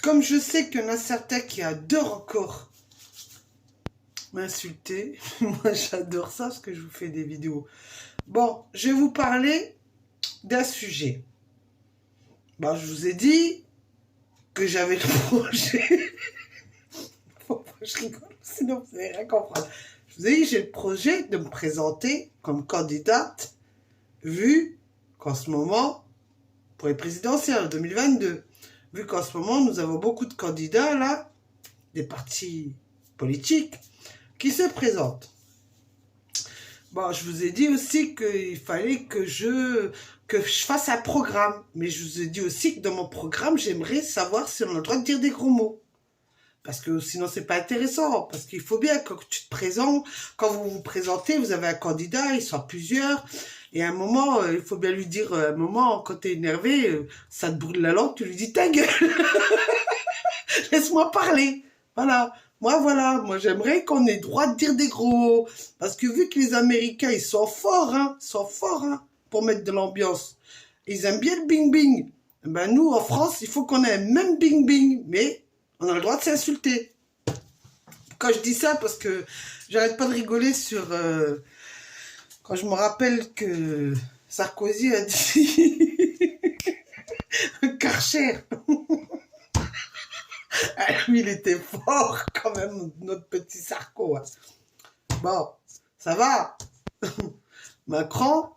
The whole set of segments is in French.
comme je sais qu'il y en a certains qui adorent encore m'insulter, moi j'adore ça parce que je vous fais des vidéos. Bon, je vais vous parler d'un sujet. Bon, je vous ai dit que j'avais le projet. Faut pas que je rigole, sinon vous n'allez rien comprendre. Je vous ai dit, j'ai le projet de me présenter comme candidate, vu qu'en ce moment, pour les présidentielles 2022, vu qu'en ce moment, nous avons beaucoup de candidats, là, des partis politiques, qui se présentent. Bon, je vous ai dit aussi qu'il fallait que je fasse un programme. Mais je vous ai dit aussi que dans mon programme, j'aimerais savoir si on a le droit de dire des gros mots. Parce que sinon, c'est pas intéressant. Parce qu'il faut bien, quand tu te présentes, quand vous vous présentez, vous avez un candidat, ils sont plusieurs. Et à un moment, il faut bien lui dire, à un moment, quand t'es énervé, ça te brûle la langue, tu lui dis ta gueule. Laisse-moi parler. Voilà. Moi, j'aimerais qu'on ait droit de dire des gros mots. Parce que vu que les Américains, ils sont forts, pour mettre de l'ambiance. Ils aiment bien le bing-bing. Ben, nous, en France, il faut qu'on ait un même bing-bing. Mais on a le droit de s'insulter. Quand je dis ça, parce que j'arrête pas de rigoler sur... quand je me rappelle que Sarkozy a dit... Karcher. Lui, il était fort quand même, notre petit Sarko. Hein. Bon, ça va. Macron,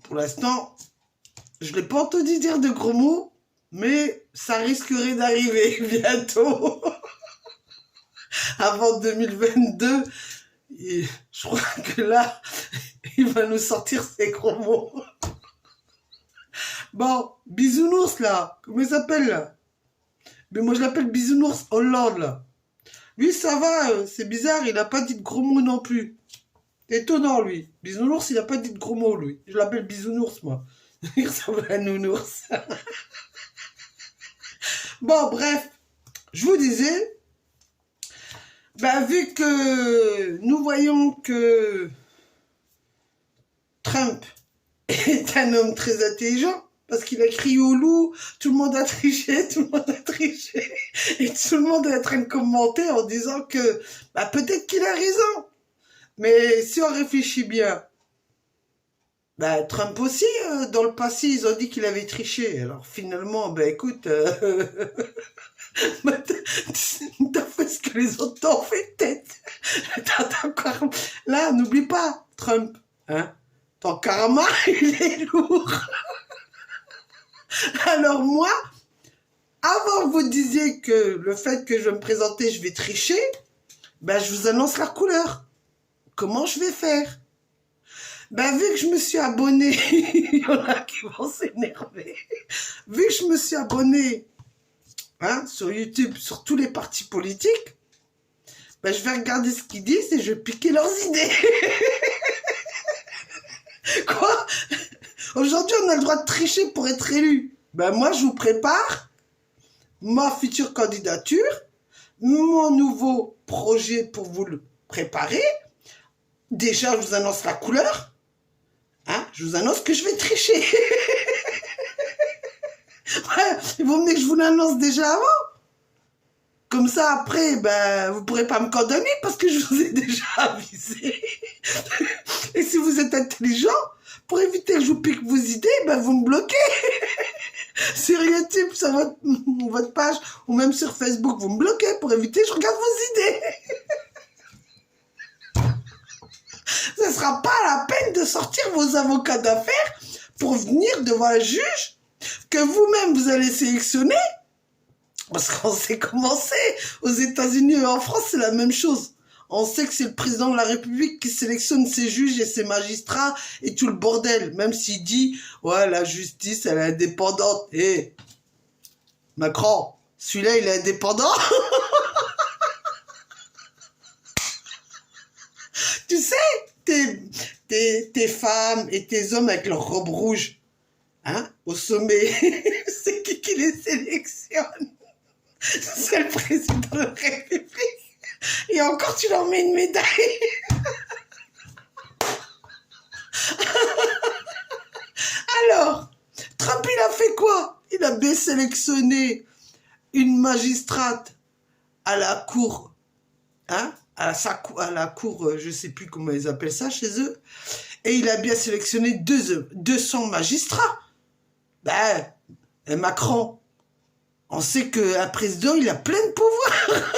pour l'instant, je ne l'ai pas entendu dire de gros mots, mais ça risquerait d'arriver bientôt. Avant 2022, et je crois que là, il va nous sortir ses gros mots. Bon, Bisounours, là, comment il s'appelle, là? Mais moi, je l'appelle Bisounours Hollande, là. Lui, ça va, c'est bizarre, il n'a pas dit de gros mots non plus. Étonnant, lui. Bisounours, il n'a pas dit de gros mots, lui. Je l'appelle Bisounours, moi. Il ressemble à un nounours. Bon, bref, je vous disais, ben, vu que nous voyons que Trump est un homme très intelligent, parce qu'il a crié au loup, tout le monde a triché, et tout le monde est en train de commenter en disant que bah, peut-être qu'il a raison. Mais si on réfléchit bien, bah, Trump aussi, dans le passé, ils ont dit qu'il avait triché. Alors finalement, ben écoute, t'as fait ce que les autres t'ont fait, peut-être. Là, n'oublie pas, Trump, hein, ton karma, il est lourd. Alors moi, avant vous disiez que le fait que je vais me présenter, je vais tricher, ben je vous annonce la couleur. Comment je vais faire? Ben vu que je me suis abonné, il y en a qui vont s'énerver. Vu que je me suis abonné sur YouTube, sur tous les partis politiques, ben je vais regarder ce qu'ils disent et je vais piquer leurs idées. Quoi? Aujourd'hui, on a le droit de tricher pour être élu. Ben moi, je vous prépare ma future candidature, mon nouveau projet pour vous le préparer. Déjà, je vous annonce la couleur. Hein? Je vous annonce que je vais tricher. Ouais, il vaut mieux que je vous l'annonce déjà avant. Comme ça, après, ben, vous pourrez pas me condamner parce que je vous ai déjà avisé. Et si vous êtes intelligent, pour éviter que je vous pique vos idées, ben, vous me bloquez. Sur YouTube, sur votre page, ou même sur Facebook, vous me bloquez pour éviter que je regarde vos idées. Ce ne sera pas la peine de sortir vos avocats d'affaires pour venir devant un juge que vous-même vous allez sélectionner. Parce qu'on sait comment c'est. Aux États-Unis et en France, c'est la même chose. On sait que c'est le président de la République qui sélectionne ses juges et ses magistrats et tout le bordel. Même s'il dit, ouais, la justice, elle est indépendante. Eh, Macron, celui-là, il est indépendant. Tu sais, tes femmes et tes hommes avec leurs robes rouges, hein, au sommet, c'est qui les sélectionne? C'est le président de la République. Et encore, tu leur mets une médaille. Alors, Trump, il a fait quoi? Il il a bien sélectionné une magistrate à la cour, hein, à la cour, je sais plus comment ils appellent ça chez eux, et il a bien sélectionné 200 magistrats. Ben, et Macron, on sait qu'un président, il a plein de pouvoirs.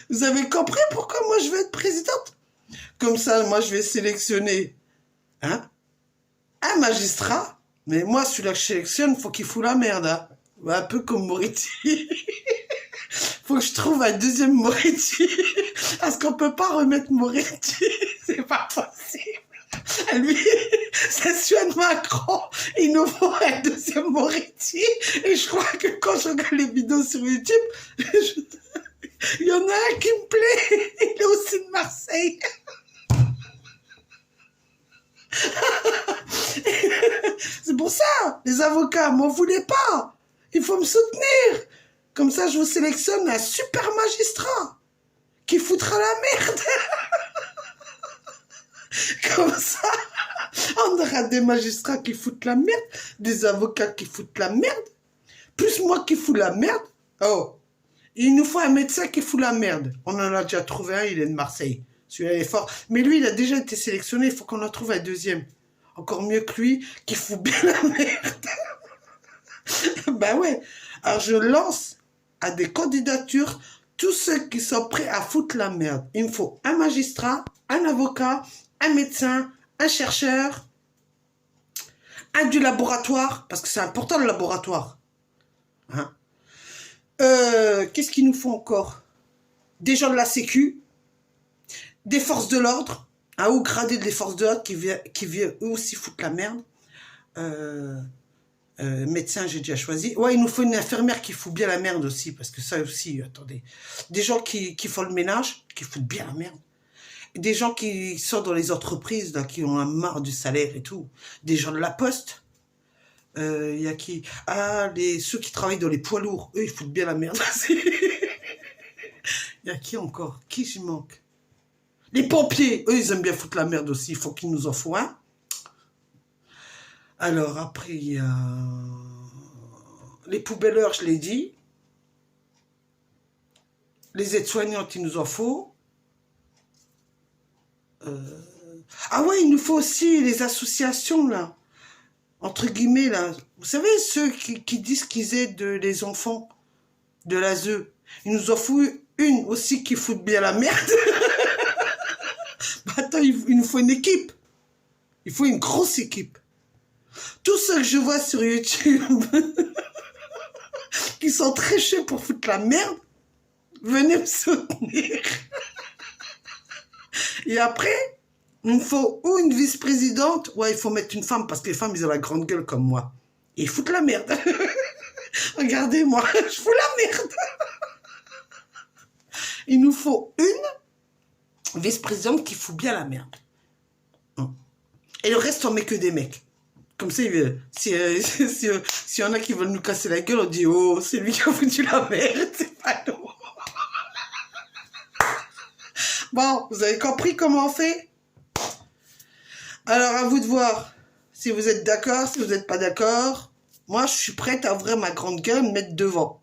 Vous avez compris pourquoi moi je veux être présidente? Comme ça, moi je vais sélectionner, hein, un magistrat, mais moi celui-là que je sélectionne, faut qu'il fout la merde, hein. Un peu comme Moretti. Faut que je trouve un deuxième Moretti. Parce qu'on peut pas remettre Moretti. C'est pas possible. Lui, c'est celui de Macron. Il nous faut un deuxième Moretti. Et je crois que quand je regarde les vidéos sur YouTube, il y en a un qui me plaît. Il est aussi de Marseille. C'est pour ça, les avocats, m'en voulez pas. Il faut me soutenir. Comme ça, je vous sélectionne un super magistrat qui foutra la merde. Comme ça, on aura des magistrats qui foutent la merde, des avocats qui foutent la merde, plus moi qui fous la merde. Oh, il nous faut un médecin qui fout la merde. On en a déjà trouvé un, il est de Marseille. Celui-là est fort. Mais lui, il a déjà été sélectionné, il faut qu'on en trouve un deuxième. Encore mieux que lui, qui fout bien la merde. Ben ouais. Alors je lance à des candidatures tous ceux qui sont prêts à foutre la merde. Il me faut un magistrat, un avocat, un médecin, un chercheur, un du laboratoire, parce que c'est important le laboratoire. Hein? Qu'est-ce qu'il nous faut encore? Des gens de la Sécu, des forces de l'ordre, un haut gradé des forces de l'ordre qui vient eux aussi foutre la merde. Médecin, j'ai déjà choisi. Ouais, il nous faut une infirmière qui fout bien la merde aussi, parce que ça aussi, attendez. Des gens qui font le ménage, qui foutent bien la merde. Des gens qui sont dans les entreprises, là, qui ont un marre du salaire et tout. Des gens de la poste. Il y a qui? Ah, ceux qui travaillent dans les poids lourds. Eux, ils foutent bien la merde aussi. Il y a qui encore? Qui j'y manque? Les pompiers. Eux, ils aiment bien foutre la merde aussi. Il faut qu'ils nous en foutent un. Alors, après, il y a les poubelleurs, je l'ai dit. Les aides-soignantes, il nous en faut. Ah ouais, il nous faut aussi les associations, là. Entre guillemets, là. Vous savez, ceux qui disent qu'ils aident les enfants de l'ASE. Il nous en faut une aussi qui fout bien la merde. Bah, attends, il nous faut une équipe. Il faut une grosse équipe. Tous ceux que je vois sur YouTube qui sont très chauds pour foutre la merde, venez me soutenir. Et après, il me faut ou une vice-présidente, ouais, il faut mettre une femme, parce que les femmes, ils ont la grande gueule comme moi. Et ils foutent la merde. Regardez-moi, je fous la merde. Il nous faut une vice-présidente qui fout bien la merde. Et le reste, on met que des mecs. Comme ça, s'il y en a qui veulent nous casser la gueule, on dit « Oh, c'est lui qui a foutu la merde, c'est pas nous. » Bon, vous avez compris comment on fait? Alors, à vous de voir si vous êtes d'accord, si vous n'êtes pas d'accord. Moi, je suis prête à ouvrir ma grande gueule, me mettre devant.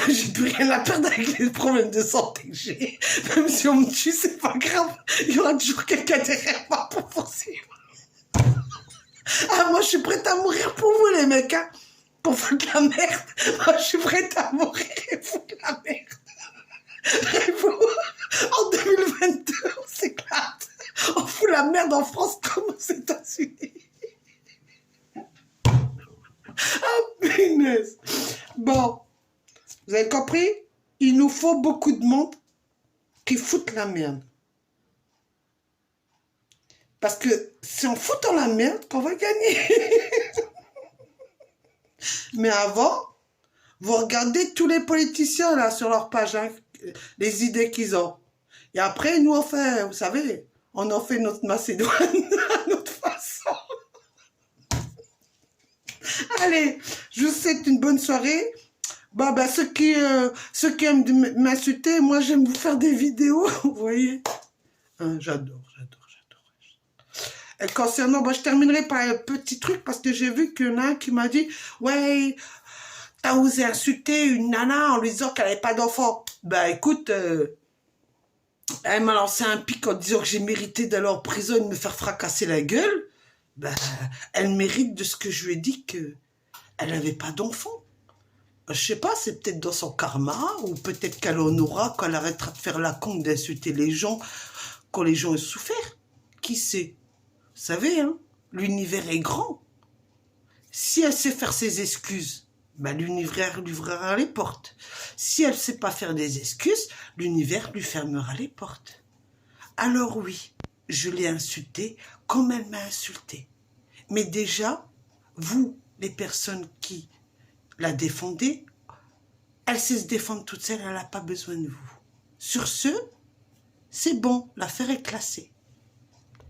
J'ai plus rien à perdre avec les problèmes de santé que j'ai. Même si on me tue, c'est pas grave. Il y aura toujours quelqu'un derrière moi pour poursuivre. Ah, moi, je suis prête à mourir pour vous, les mecs, hein. Pour foutre la merde. Moi, je suis prête à mourir et foutre la merde. Et vous, en 2022, on s'éclate. On fout la merde en France comme aux États-Unis. Ah, punaise. Bon, vous avez compris? Il nous faut beaucoup de monde qui foutent la merde. Parce que c'est en foutant la merde qu'on va gagner. Mais avant, vous regardez tous les politiciens là sur leur page, hein, les idées qu'ils ont. Et après, nous, on fait, vous savez, on en fait notre Macédoine à notre façon. Allez, je vous souhaite une bonne soirée. Bon, ben, ceux qui aiment m'insulter, moi, j'aime vous faire des vidéos, vous voyez. Hein, j'adore. Concernant, je terminerai par un petit truc parce que j'ai vu qu'il y en a un qui m'a dit, ouais, t'as osé insulter une nana en lui disant qu'elle n'avait pas d'enfant. Ben écoute, elle m'a lancé un pic en disant que j'ai mérité d'aller en prison et de me faire fracasser la gueule. Ben, elle mérite de ce que je lui ai dit qu'elle n'avait pas d'enfant. Je sais pas, c'est peut-être dans son karma, ou peut-être qu'elle en aura quand elle arrêtera de faire la con d'insulter les gens quand les gens ont souffert. Qui sait? Vous savez, hein, l'univers est grand. Si elle sait faire ses excuses, ben, l'univers lui ouvrira les portes. Si elle ne sait pas faire des excuses, l'univers lui fermera les portes. Alors oui, je l'ai insultée comme elle m'a insulté. Mais déjà, vous, les personnes qui la défendez, elle sait se défendre toute seule, elle n'a pas besoin de vous. Sur ce, c'est bon, l'affaire est classée.